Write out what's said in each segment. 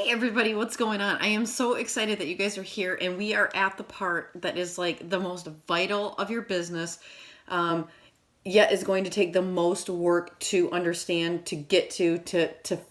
Hey everybody, what's going on? I am so excited that you guys are here, and we are at the part that is like the most vital of your business, yet is going to take the most work to understand, to get to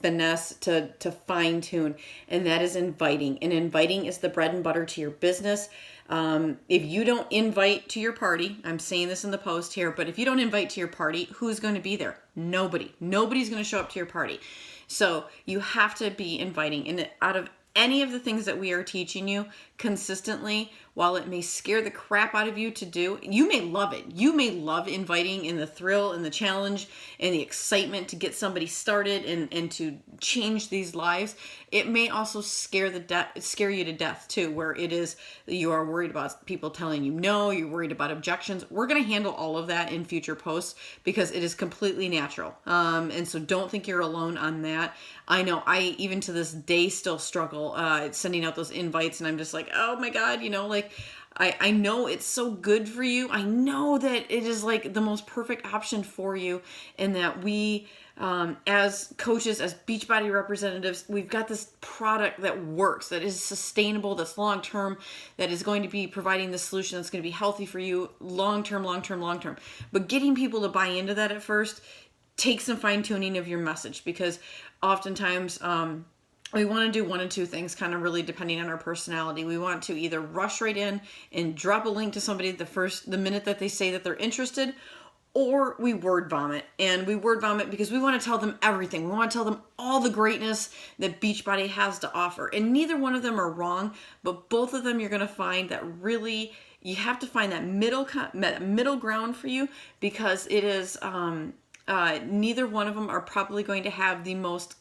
finesse, to fine tune, and that is inviting. And inviting is the bread and butter to your business. If you don't invite to your party, I'm saying this in the post here, but if you don't invite to your party, who's going to be there? Nobody. Nobody's going to show up to your party. So you have to be inviting. And out of any of the things that we are teaching you consistently, while it may scare the crap out of you to do, you may love it. You may love inviting and the thrill and the challenge and the excitement to get somebody started and to change these lives. It may also scare you to death too, where it is you are worried about people telling you no, you're worried about objections. We're going to handle all of that in future posts because it is completely natural. And so don't think you're alone on that. I know I, even to this day, still struggle sending out those invites, and I'm just like, oh my God, I know it's so good for you. I know that it is like the most perfect option for you, and that we, as coaches, as Beachbody representatives, we've got this product that works, that is sustainable, that's long-term, that is going to be providing the solution that's going to be healthy for you long-term. But getting people to buy into that at first takes some fine-tuning of your message, because oftentimes, we want to do one of two things, kind of really depending on our personality. We want to either rush right in and drop a link to somebody the minute that they say that they're interested, or we word vomit. And we word vomit because we want to tell them everything. We want to tell them all the greatness that Beachbody has to offer. And neither one of them are wrong, but both of them you're going to find that really you have to find that middle ground for you, because it is neither one of them are probably going to have the most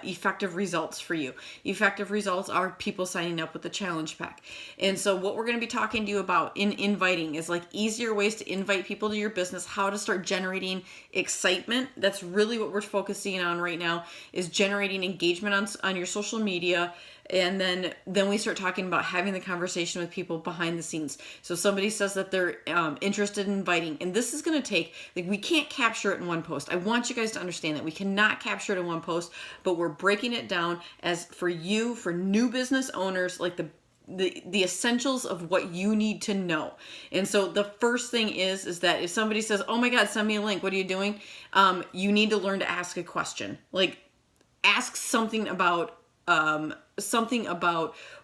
effective results for you. Effective results are people signing up with the challenge pack. And so what we're going to be talking to you about in inviting is like easier ways to invite people to your business, how to start generating excitement. That's really what we're focusing on right now, is generating engagement on your social media. And then we start talking about having the conversation with people behind the scenes. So somebody says that they're interested in inviting, and this is going to take, like, we can't capture it in one post. I want you guys to understand that we cannot capture it in one post, but we're breaking it down as for you, for new business owners, like the essentials of what you need to know. And so the first thing is that if somebody says, oh my God, send me a link, what are you doing? You need to learn to ask a question. Like, ask something about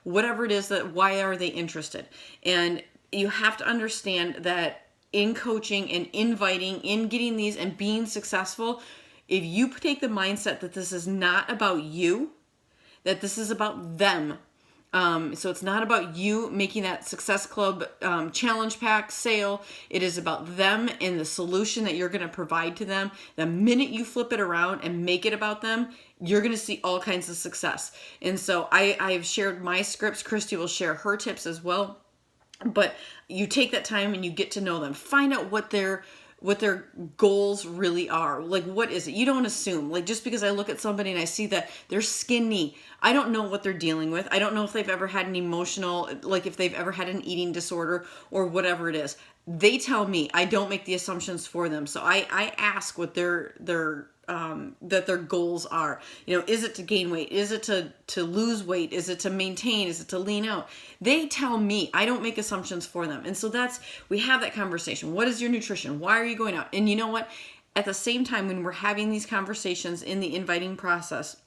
whatever it is, that why are they interested. And you have to understand that in coaching and inviting, in getting these and being successful, if you take the mindset that this is not about you, that this is about them. So it's not about you making that Success Club challenge pack sale. It is about them and the solution that you're going to provide to them. The minute you flip it around and make it about them, you're going to see all kinds of success. And so I've shared my scripts. Christy will share her tips as well. But you take that time and you get to know them. Find out what their goals really are. Like, what is it? You don't assume. Like, just because I look at somebody and I see that they're skinny, I don't know what they're dealing with. I don't know if they've ever had an emotional, like if they've ever had an eating disorder or whatever it is. They tell me. I don't make the assumptions for them. So I ask what that their goals are. Is it to gain weight? Is it to lose weight? Is it to maintain? Is it to lean out? They tell me. I don't make assumptions for them. And so we have that conversation. What is your nutrition? Why are you going out? And you know what? At the same time, when we're having these conversations in the inviting process,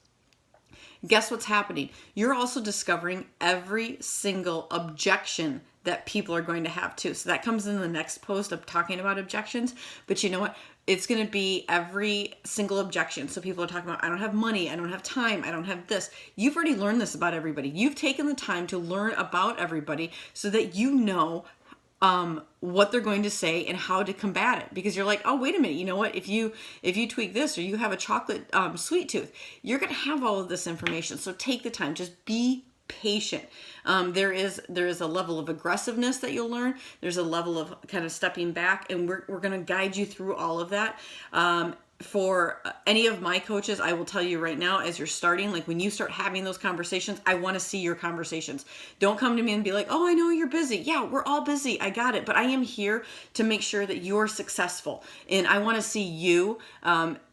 guess what's happening? You're also discovering every single objection that people are going to have too. So that comes in the next post of talking about objections. But you know what? It's going to be every single objection. So people are talking about, I don't have money, I don't have time, I don't have this. You've already learned this about everybody. You've taken the time to learn about everybody so that you know what they're going to say and how to combat it. Because you're like, oh, wait a minute, you know what? If you tweak this, or you have a chocolate sweet tooth, you're going to have all of this information. So take the time. Just be patient. There is a level of aggressiveness that you'll learn. There's a level of kind of stepping back, and we're going to guide you through all of that. For any of my coaches, I will tell you right now, as you're starting, like when you start having those conversations, I want to see your conversations. Don't come to me and be like, oh, I know you're busy. Yeah, we're all busy. I got it. But I am here to make sure that you're successful. And I want to see you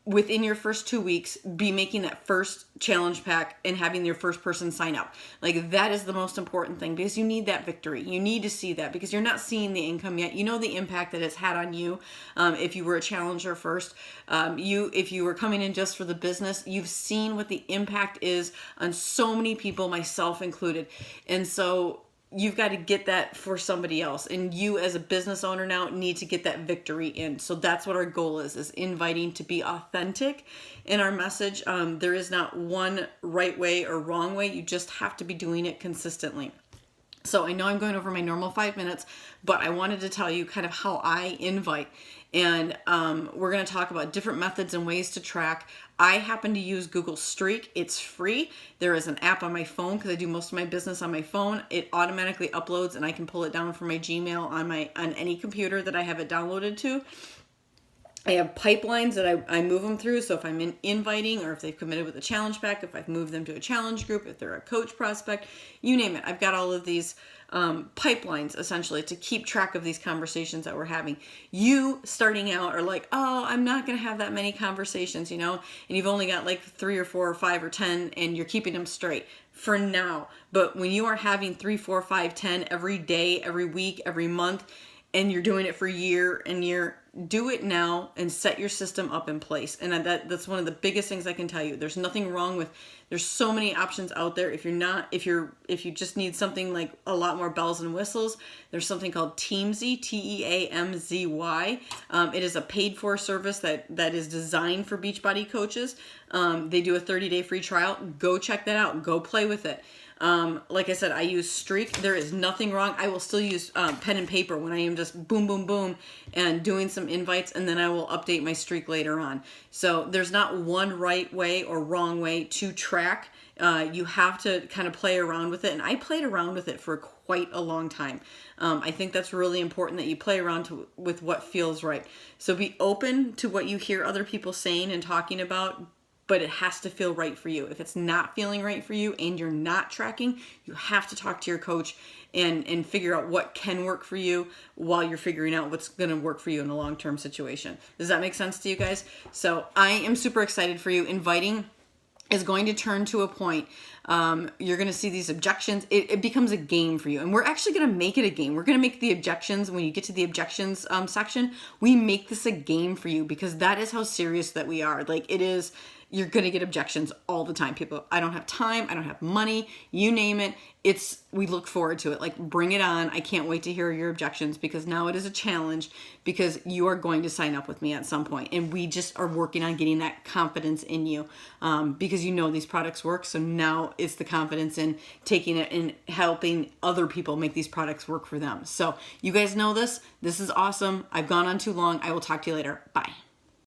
within your first 2 weeks, be making that first challenge pack and having your first person sign up. Like, that is the most important thing, because you need that victory. You need to see that, because you're not seeing the income yet. You know the impact that it's had on you. If you were a challenger first, if you were coming in just for the business, you've seen what the impact is on so many people, myself included. And so you've got to get that for somebody else, and you as a business owner now need to get that victory in. So that's what our goal is inviting to be authentic in our message. There is not one right way or wrong way. You just have to be doing it consistently. So I know I'm going over my normal 5 minutes, but I wanted to tell you kind of how I invite. And we're going to talk about different methods and ways to track. I happen to use Google Streak. It's free. There is an app on my phone, because I do most of my business on my phone. It automatically uploads, and I can pull it down from my Gmail on any computer that I have it downloaded to. I have pipelines that I move them through. So if I'm inviting, or if they've committed with a challenge pack, if I've moved them to a challenge group, if they're a coach prospect, you name it. I've got all of these pipelines essentially to keep track of these conversations that we're having. You starting out are like, oh, I'm not going to have that many conversations, and you've only got like 3 or 4 or 5 or 10, and you're keeping them straight for now. But when you are having 3, 4, 5, 10 every day, every week, every month, and you're doing it for year and year, do it now and set your system up in place. And that's one of the biggest things I can tell you. There's nothing wrong with, there's so many options out there. If you just need something like a lot more bells and whistles, there's something called Teamzy, Teamzy. It is a paid for service that is designed for Beachbody coaches. They do a 30-day free trial. Go check that out. Go play with it. Like I said, I use Streak. There is nothing wrong. I will still use pen and paper when I am just boom, boom, boom and doing some invites, and then I will update my Streak later on. So there's not one right way or wrong way to track. You have to kind of play around with it, and I played around with it for quite a long time. I think that's really important, that you play around with what feels right. So be open to what you hear other people saying and talking about, but it has to feel right for you. If it's not feeling right for you and you're not tracking, you have to talk to your coach and figure out what can work for you while you're figuring out what's going to work for you in a long-term situation. Does that make sense to you guys? So I am super excited for you. Inviting is going to turn to a point. You're going to see these objections. It becomes a game for you. And we're actually going to make it a game. We're going to make the objections, when you get to the objections section, we make this a game for you, because that is how serious that we are. Like, it is, you're going to get objections all the time. People, I don't have time. I don't have money. You name it. We look forward to it. Like, bring it on. I can't wait to hear your objections, because now it is a challenge, because you are going to sign up with me at some point. And we just are working on getting that confidence in you, because these products work. So now it's the confidence in taking it and helping other people make these products work for them. So you guys know this. This is awesome. I've gone on too long. I will talk to you later. Bye.